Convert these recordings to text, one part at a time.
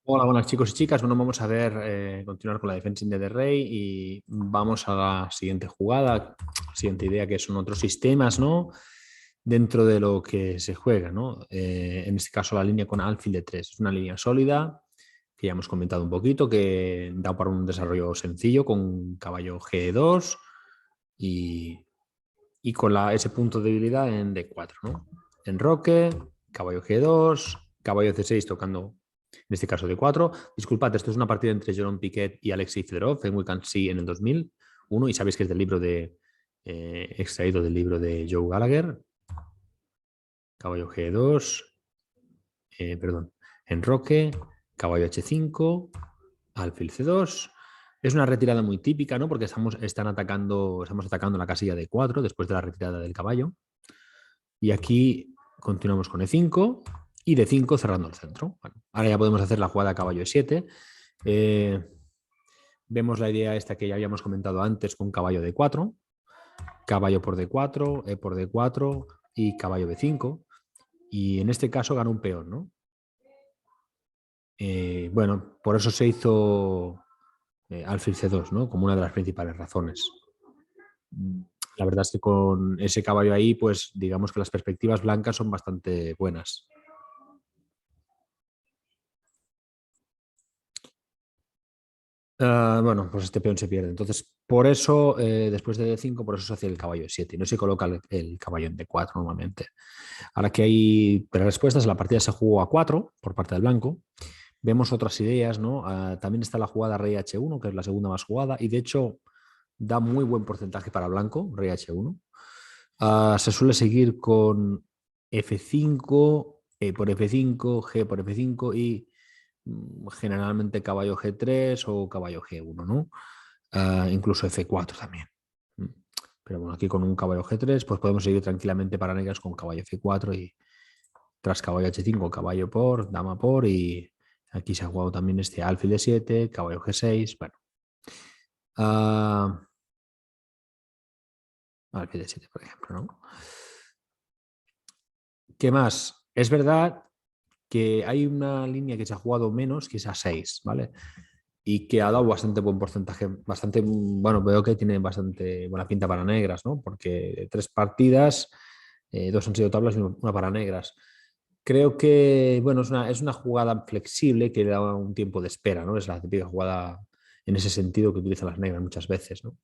Hola, buenas chicos y chicas. Bueno, vamos a ver, continuar con la defensa de rey y vamos a la siguiente jugada, siguiente idea que son otros sistemas, ¿no? Dentro de lo que se juega, ¿no? En este caso la línea con alfil de 3 es una línea sólida que ya hemos comentado un poquito, que da para un desarrollo sencillo con caballo G2 y, y con ese punto de debilidad en D4, ¿no? Enroque, caballo G2, caballo C6 tocando en este caso D4. Disculpad, esto es una partida entre Jerome Piquet y Alexei Fedorov en We Can See en el 2001 y sabéis que es del libro extraído del libro de Joe Gallagher. Caballo G2, perdón, enroque, caballo H5, alfil C2. Es una retirada muy típica, ¿no? Porque estamos atacando la casilla de 4 después de la retirada del caballo. Y aquí continuamos con E5 y D5 cerrando el centro. Bueno, ahora ya podemos hacer la jugada caballo E7. Vemos la idea esta que ya habíamos comentado antes con caballo D4, caballo por D4, E por D4 y caballo B5. Y en este caso gana un peón, ¿no? Bueno, por eso se hizo alfil C2, ¿no? Como una de las principales razones. La verdad es que con ese caballo ahí, pues digamos que las perspectivas blancas son bastante buenas. Bueno, pues este peón se pierde. Entonces, por eso, después de D5, por eso se hace el caballo 7 y no se coloca el caballo en D4 normalmente. Ahora que hay tres respuestas, la partida se jugó a 4 por parte del blanco. Vemos otras ideas, ¿no? También está la jugada rey H1, que es la segunda más jugada, y de hecho da muy buen porcentaje para blanco, rey H1. Se suele seguir con F5, E por F5, G por F5 y generalmente caballo G3 o caballo G1, ¿no? Incluso F4 también. Mm. Pero bueno, aquí con un caballo G3, pues podemos seguir tranquilamente para negras con caballo F4 y tras caballo H5, caballo por, dama por y aquí se ha jugado también este alfil de 7, caballo G6, bueno. Uh, alfil de 7, por ejemplo, ¿no? ¿Qué más? Es verdad que hay una línea que se ha jugado menos, que es a 6, ¿vale? Y que ha dado bastante buen porcentaje, bastante, bueno, veo que tiene bastante buena pinta para negras, ¿no? Porque tres partidas, dos han sido tablas y una para negras. Creo que, bueno, es una jugada flexible que da un tiempo de espera, ¿no? Es la típica jugada en ese sentido que utilizan las negras muchas veces, ¿no?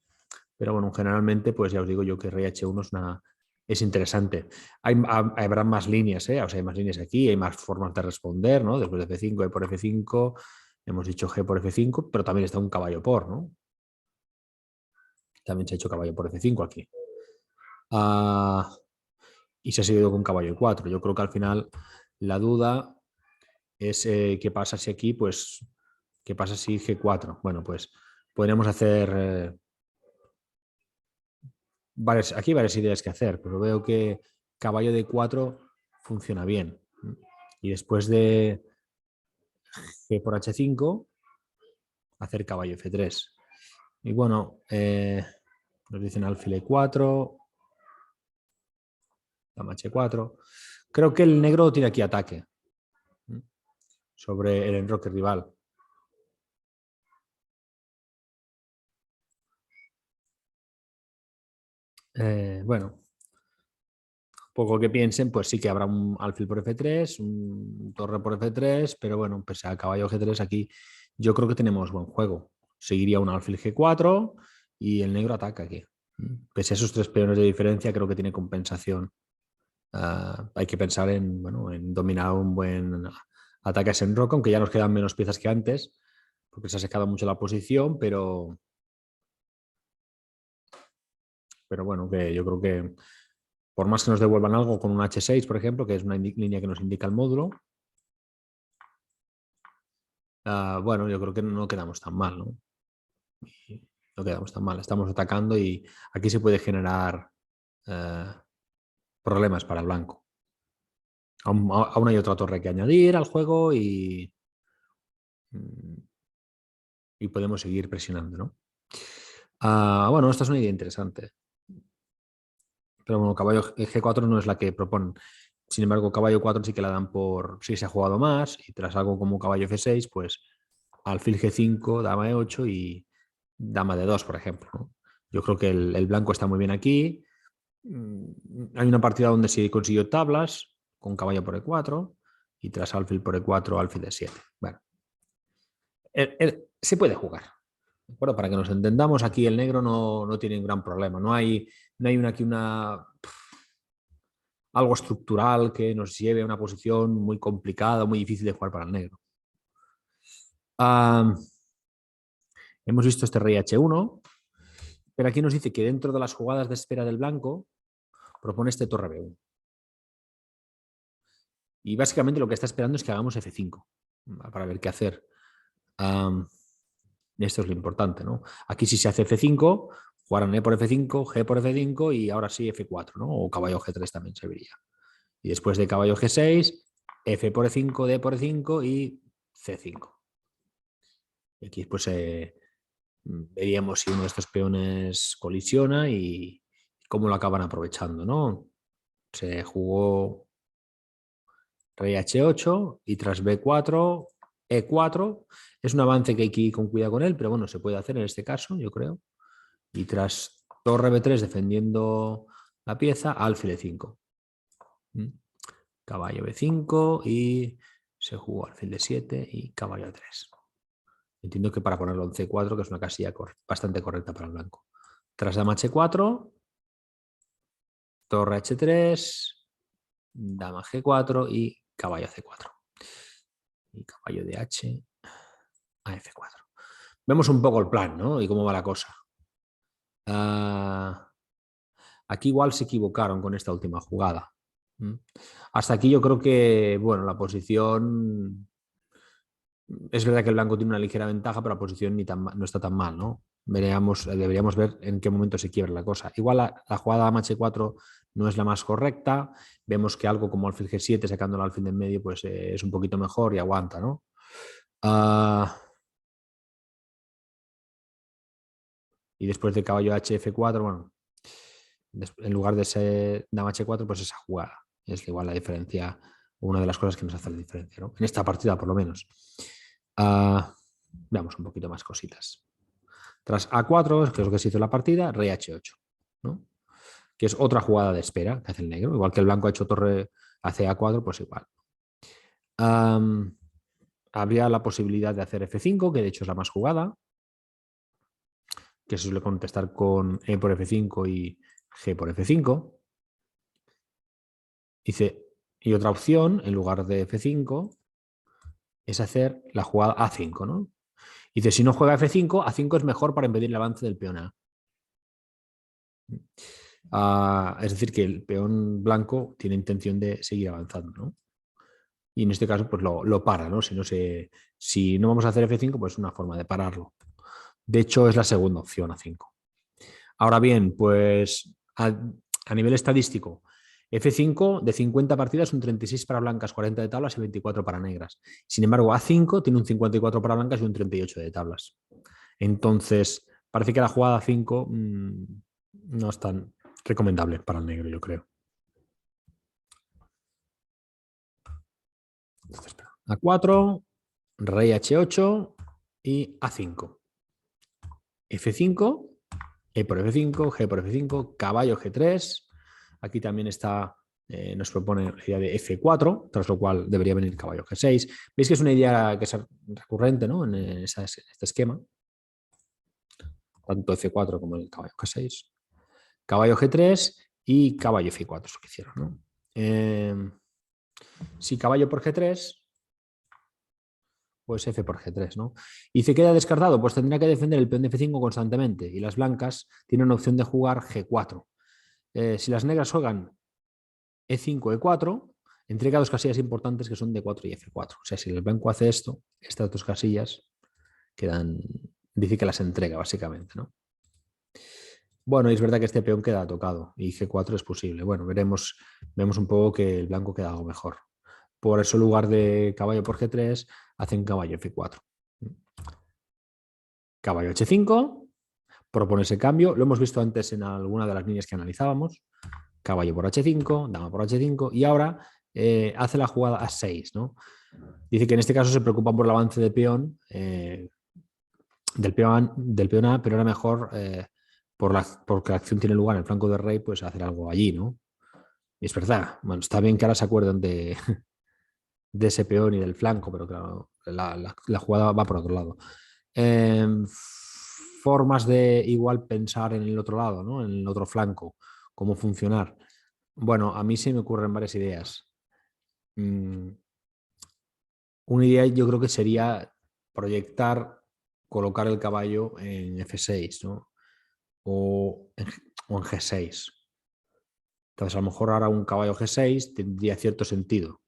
Pero bueno, generalmente, pues ya os digo yo que rey H1 es interesante. Habrá más líneas, ¿eh? O sea, hay más líneas aquí, hay más formas de responder, ¿no? Después de F5, E por F5, hemos dicho G por F5, pero también está un caballo por, ¿no? También se ha hecho caballo por F5 aquí. Ah, y se ha seguido con caballo E4. Yo creo que al final la duda es qué pasa si aquí, pues, qué pasa si G4. Bueno, pues podríamos hacer aquí hay varias ideas que hacer, pero veo que caballo de 4 funciona bien. Y después de G por H5, hacer caballo F3. Y bueno, nos dicen alfil E4, dama H4. Creo que el negro tiene aquí ataque sobre el enroque rival. Bueno, poco que piensen, pues sí que habrá un alfil por F3, un torre por F3, pero bueno, pese a caballo G3, aquí yo creo que tenemos buen juego. Seguiría un alfil G4 y el negro ataca aquí. Pese a esos tres peones de diferencia, creo que tiene compensación. Hay que pensar en, bueno, en dominar un buen ataque a Senrock, aunque ya nos quedan menos piezas que antes, porque se ha secado mucho la posición, pero bueno, que yo creo que por más que nos devuelvan algo con un H6, por ejemplo, que es una línea que nos indica el módulo, bueno, yo creo que no quedamos tan mal, ¿no? No quedamos tan mal. Estamos atacando y aquí se puede generar eh, problemas para el blanco. Aún hay otra torre que añadir al juego mm, y podemos seguir presionando, ¿no? Bueno, esta es una idea interesante. Pero bueno, caballo G4 no es la que proponen. Sin embargo, caballo 4 sí que la dan por si se ha jugado más y tras algo como caballo F6, pues alfil G5, dama E8 y dama D2, por ejemplo, ¿no? Yo creo que el blanco está muy bien aquí. Hay una partida donde se consiguió tablas con caballo por E4 y tras alfil por E4, alfil D7. Bueno, se puede jugar. Bueno, para que nos entendamos, aquí el negro no tiene un gran problema. Aquí algo estructural que nos lleve a una posición muy complicada, muy difícil de jugar para el negro. Hemos visto este rey H1, pero aquí nos dice que dentro de las jugadas de espera del blanco propone este torre B1. Y básicamente lo que está esperando es que hagamos F5 para ver qué hacer. Esto es lo importante, ¿no? Aquí si se hace F5, jugarán E por F5, G por F5 y ahora sí F4, ¿no? O caballo G3 también serviría. Y después de caballo G6, F por E5, D por E5 y C5. Y aquí pues veríamos si uno de estos peones colisiona y cómo lo acaban aprovechando, ¿no? Se jugó rey H8 y tras B4, E4. Es un avance que hay que ir con cuidado con él, pero bueno, se puede hacer en este caso, yo creo. Y tras torre B3 defendiendo la pieza, alfil E5. Caballo B5 y se jugó alfil D7 y caballo A3. Entiendo que para ponerlo en C4, que es una casilla bastante correcta para el blanco. Tras dama H4, torre H3, dama G4 y caballo C4. Y caballo de H a F4. Vemos un poco el plan, ¿no? Y cómo va la cosa. Aquí igual se equivocaron con esta última jugada. Hasta aquí yo creo que, bueno, la posición... Es verdad que el blanco tiene una ligera ventaja, pero la posición no está tan mal, ¿no? Deberíamos ver en qué momento se quiebra la cosa. Igual la jugada dama H4 no es la más correcta. Vemos que algo como alfil G7 sacando el alfil de en medio pues es un poquito mejor y aguanta, ¿no? Y después de caballo HF4, bueno, en lugar de ser dama H4, pues esa jugada. Es igual la diferencia, una de las cosas que nos hace la diferencia, ¿no? En esta partida, por lo menos. Veamos un poquito más cositas. Tras A4, que es lo que se hizo en la partida, rey H8, ¿no? Que es otra jugada de espera que hace el negro. Igual que el blanco ha hecho torre hacia A4, pues igual. Habría la posibilidad de hacer F5, que de hecho es la más jugada, que se suele contestar con E por F5 y G por F5. Dice, y otra opción, en lugar de F5, es hacer la jugada A5, ¿no? Dice, si no juega F5, A5 es mejor para impedir el avance del peón A. Es decir, que el peón blanco tiene intención de seguir avanzando, ¿no? Y en este caso, pues lo para, ¿no? Si no vamos a hacer F5, pues es una forma de pararlo. De hecho, es la segunda opción, A5. Ahora bien, pues a nivel estadístico, F5 de 50 partidas, un 36 para blancas, 40 de tablas y 24 para negras. Sin embargo, A5 tiene un 54 para blancas y un 38 de tablas. Entonces, parece que la jugada A5 no es tan recomendable para el negro, yo creo. Entonces, A4, rey H8 y A5. F5, E por F5, G por F5, caballo G3. Aquí también nos propone la idea de F4, tras lo cual debería venir caballo G6. Veis que es una idea que es recurrente, ¿no? en este esquema. Tanto F4 como el caballo G6. Caballo G3 y caballo F4 es lo que hicieron, ¿no? Si caballo por G3, pues F por G3, ¿no? Y se queda descartado, pues tendría que defender el peón de F5 constantemente y las blancas tienen opción de jugar G4. Si las negras juegan E5, E4, entrega dos casillas importantes que son D4 y F4. O sea, si el blanco hace esto, estas dos casillas quedan, dice que las entrega básicamente, ¿no? Bueno, y es verdad que este peón queda tocado y G4 es posible. Bueno, vemos un poco que el blanco queda algo mejor. Por eso, en lugar de caballo por G3, hacen caballo F4. Caballo H5, propone ese cambio. Lo hemos visto antes en alguna de las líneas que analizábamos. Caballo por H5, dama por H5 y ahora hace la jugada A6, ¿no? Dice que en este caso se preocupa por el avance de peón, del peón A, pero era mejor, porque la acción tiene lugar en el flanco del rey, pues hacer algo allí, ¿no? Y es verdad, bueno, está bien que ahora se acuerden de ese peón y del flanco, pero claro, la jugada va por otro lado. Eh, Formas de igual pensar en el otro lado, ¿no? En el otro flanco, cómo funcionar. Bueno, a mí se me ocurren varias ideas. Una idea yo creo que sería proyectar, colocar el caballo en F6, ¿no? O en G6. Entonces, a lo mejor ahora un caballo G6 tendría cierto sentido.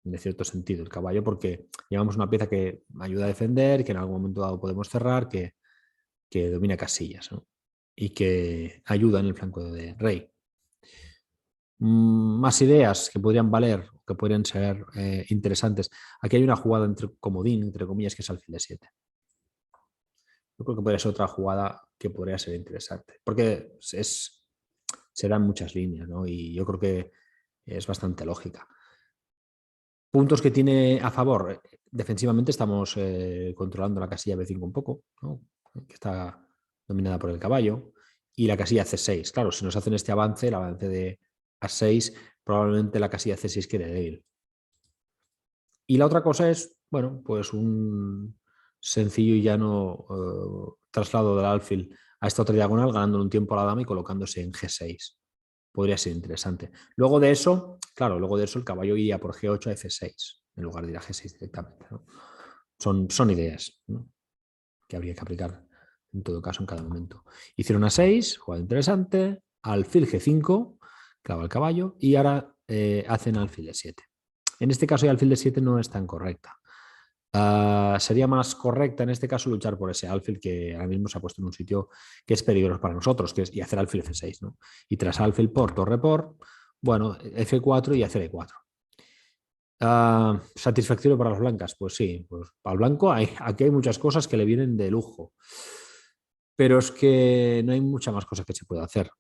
De cierto sentido, el caballo, porque llevamos una pieza que ayuda a defender, que en algún momento dado podemos cerrar, que domina casillas, ¿no? Y que ayuda en el flanco de rey. Más ideas que podrían valer, que podrían ser interesantes. Aquí hay una jugada entre comodín, entre comillas, que es alfil de 7. Yo creo que podría ser otra jugada que podría ser interesante, porque se dan muchas líneas, ¿no? Y yo creo que es bastante lógica. Puntos que tiene a favor. Defensivamente estamos controlando la casilla B5 un poco, ¿no? Que está dominada por el caballo. Y la casilla C6. Claro, si nos hacen este avance, el avance de A6, probablemente la casilla C6 quede débil. Y la otra cosa es, bueno, pues un sencillo y llano traslado del alfil a esta otra diagonal, ganándole un tiempo a la dama y colocándose en G6. Podría ser interesante. Luego de eso, claro, luego de eso el caballo iría por G8 a F6, en lugar de ir a G6 directamente, ¿no? Son ideas, ¿no?, que habría que aplicar en todo caso en cada momento. Hicieron A6, jugada interesante, alfil G5, clava el caballo, y ahora hacen alfil D7. En este caso, alfil D7 no es tan correcta. Sería más correcta en este caso luchar por ese alfil que ahora mismo se ha puesto en un sitio que es peligroso para nosotros, que es y hacer alfil F6, ¿no? Y tras alfil por, torre por, bueno, F4 y hacer E4. ¿Satisfactorio para las blancas? Pues sí, pues para el blanco aquí hay muchas cosas que le vienen de lujo, pero es que no hay mucha más cosa que se pueda hacer.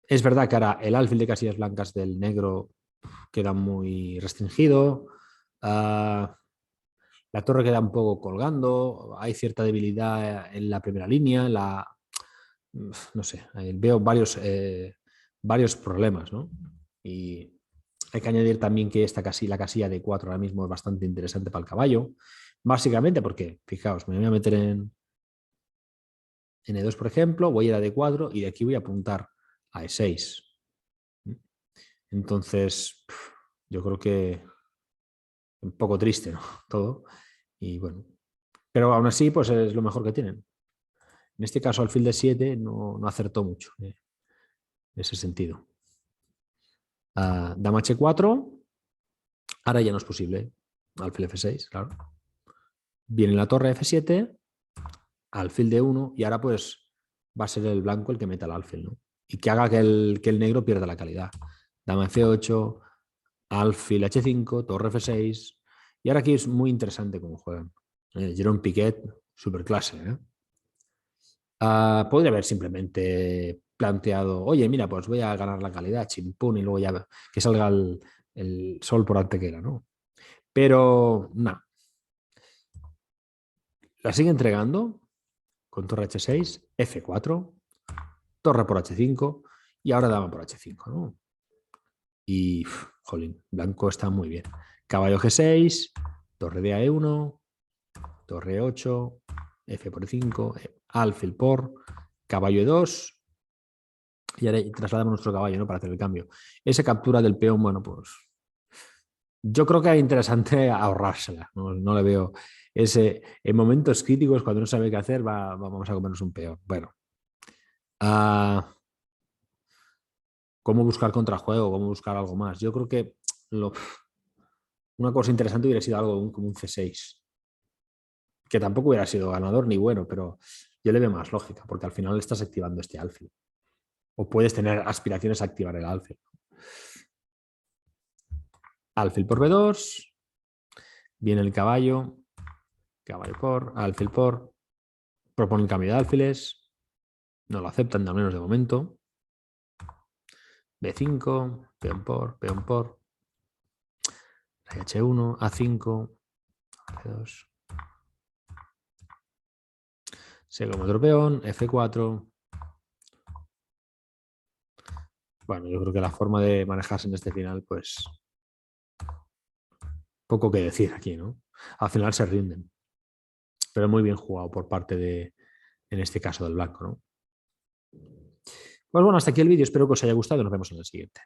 Es verdad que ahora el alfil de casillas blancas del negro queda muy restringido. La torre queda un poco colgando, hay cierta debilidad en la primera línea, no sé, veo varios problemas, ¿no? Y hay que añadir también que la casilla de 4 ahora mismo es bastante interesante para el caballo, básicamente porque, fijaos, me voy a meter en E2, por ejemplo, voy a ir a D4 y de aquí voy a apuntar a E6. Entonces, yo creo que un poco triste, ¿no? Todo. Y bueno, pero aún así, pues es lo mejor que tienen. En este caso, alfil de 7 no acertó mucho en ese sentido. Dama H4, ahora ya no es posible. Alfil F6, claro. Viene la torre F7, alfil de 1, y ahora pues va a ser el blanco el que meta el alfil, ¿no? Y que haga que el negro pierda la calidad. Dama F8, alfil H5, torre F6. Y ahora aquí es muy interesante cómo juegan. Jerome Piquet, super clase, ¿eh? Podría haber simplemente planteado, oye, mira, pues voy a ganar la calidad, chimpún, y luego ya que salga el sol por Antequera, ¿no? Pero no. La sigue entregando con torre H6, F4, torre por H5 y ahora dama por H5, ¿no? Y, jolín, blanco está muy bien. Caballo G6, torre de A1, torre 8, F por 5, alfil por, caballo E2, y ahora trasladamos nuestro caballo, ¿no?, para hacer el cambio. Esa captura del peón, bueno, pues yo creo que es interesante ahorrársela. No le veo en momentos críticos, cuando no sabe qué hacer, vamos a comernos un peón. Bueno, ¿cómo buscar contrajuego? ¿Cómo buscar algo más? Yo creo que una cosa interesante hubiera sido algo como un C6, que tampoco hubiera sido ganador ni bueno, pero yo le veo más lógica, porque al final estás activando este alfil. O puedes tener aspiraciones a activar el alfil. Alfil por B2, viene el caballo, caballo por, alfil por, propone el cambio de alfiles, no lo aceptan, al menos de momento. B5, peón por, rey H1, A5, F2. Se come otro peón, F4. Bueno, yo creo que la forma de manejarse en este final, pues poco que decir aquí, ¿no? Al final se rinden. Pero muy bien jugado por parte de, en este caso, del blanco, ¿no? Pues bueno, hasta aquí el vídeo. Espero que os haya gustado y nos vemos en el siguiente.